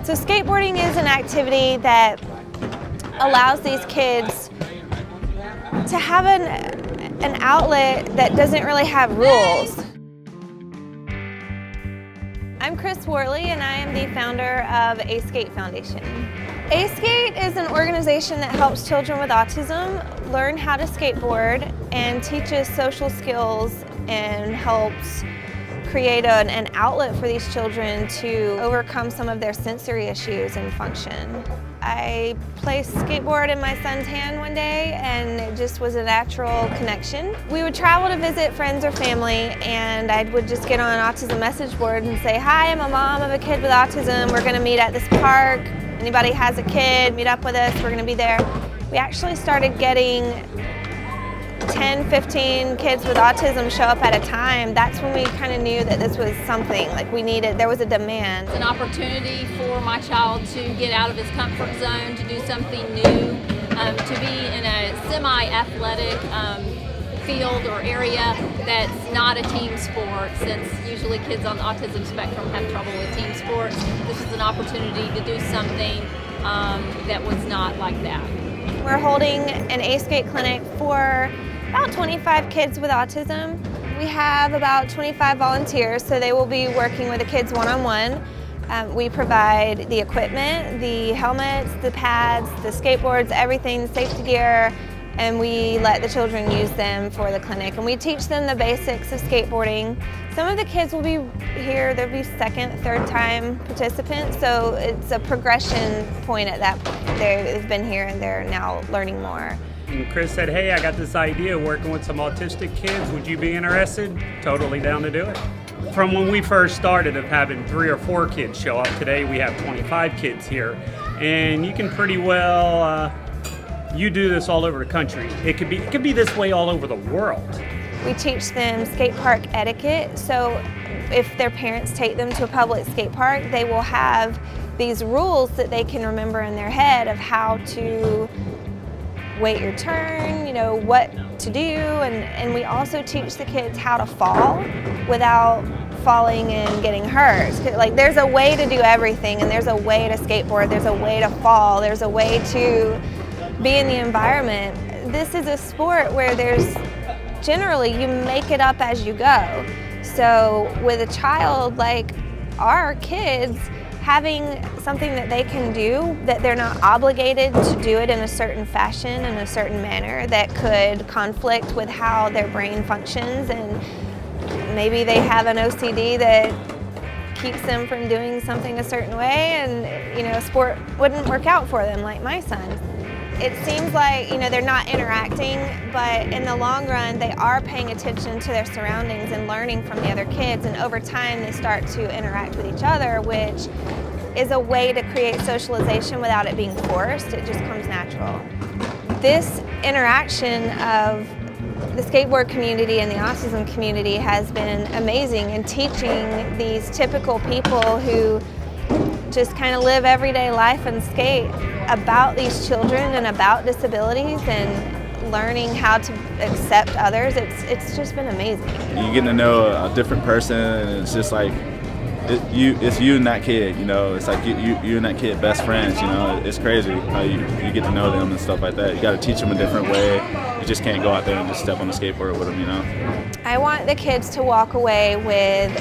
So skateboarding is an activity that allows these kids to have an outlet that doesn't really have rules. I'm Worley, and I am the founder of ASkate Foundation. ASkate is an organization that helps children with autism learn how to skateboard and teaches social skills and helps create an outlet for these children to overcome some of their sensory issues and function. I placed skateboard in my son's hand one day, and it just was a natural connection. We would travel to visit friends or family, and I would just get on an autism message board and say, "Hi, I'm a mom of a kid with autism. We're going to meet at this park. Anybody has a kid, meet up with us. We're going to be there." We actually started getting 10, 15 kids with autism show up at a time. That's when we kind of knew that this was something like we needed. There was a demand. It's an opportunity for my child to get out of his comfort zone, to do something new, to be in a semi-athletic field or area that's not a team sport, since usually kids on the autism spectrum have trouble with team sports. This is an opportunity to do something that was not like that. We're holding an ASkate clinic for about 25 kids with autism. We have about 25 volunteers, so they will be working with the kids one-on-one. We provide the equipment, the helmets, the pads, the skateboards, everything, safety gear, and we let the children use them for the clinic. And we teach them the basics of skateboarding. Some of the kids will be here, they'll be second, third time participants, so it's a progression point at that point. They've been here and they're now learning more. And Chris said, "Hey, I got this idea working with some autistic kids. Would you be interested?" Totally down to do it. From when we first started of having 3 or 4 kids show up, today we have 25 kids here. And you can pretty well, you do this all over the country. It could be this way all over the world. We teach them skate park etiquette, so if their parents take them to a public skate park, they will have these rules that they can remember in their head of how to wait your turn, you know, what to do, and we also teach the kids how to fall without falling and getting hurt. Like, there's a way to do everything, and there's a way to skateboard, there's a way to fall, there's a way to be in the environment. This is a sport where there's generally, you make it up as you go. So with a child like our kids, having something that they can do, that they're not obligated to do it in a certain fashion, in a certain manner, that could conflict with how their brain functions, and maybe they have an OCD that keeps them from doing something a certain way, and you know, sport wouldn't work out for them, like my son. It seems like, you know, they're not interacting, but in the long run, they are paying attention to their surroundings and learning from the other kids, and over time they start to interact with each other, which is a way to create socialization without it being forced. It just comes natural. This interaction of the skateboard community and the autism community has been amazing in teaching these typical people who just kind of live everyday life and skate about these children and about disabilities, and learning how to accept others. It's just been amazing. You get to know a different person, and it's just like it's you and that kid, you know. It's like you and that kid best friends, you know. It's crazy how you get to know them and stuff like that. You got to teach them a different way. You just can't go out there and just step on the skateboard with them, you know. I want the kids to walk away with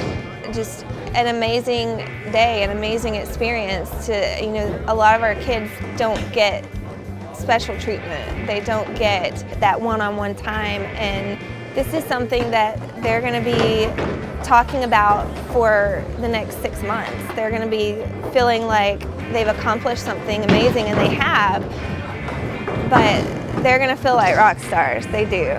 just an amazing day, an amazing experience. You know, a lot of our kids don't get special treatment. They don't get that one-on-one time, and this is something that they're going to be talking about for the next 6 months. They're going to be feeling like they've accomplished something amazing, and they have, but they're going to feel like rock stars. They do.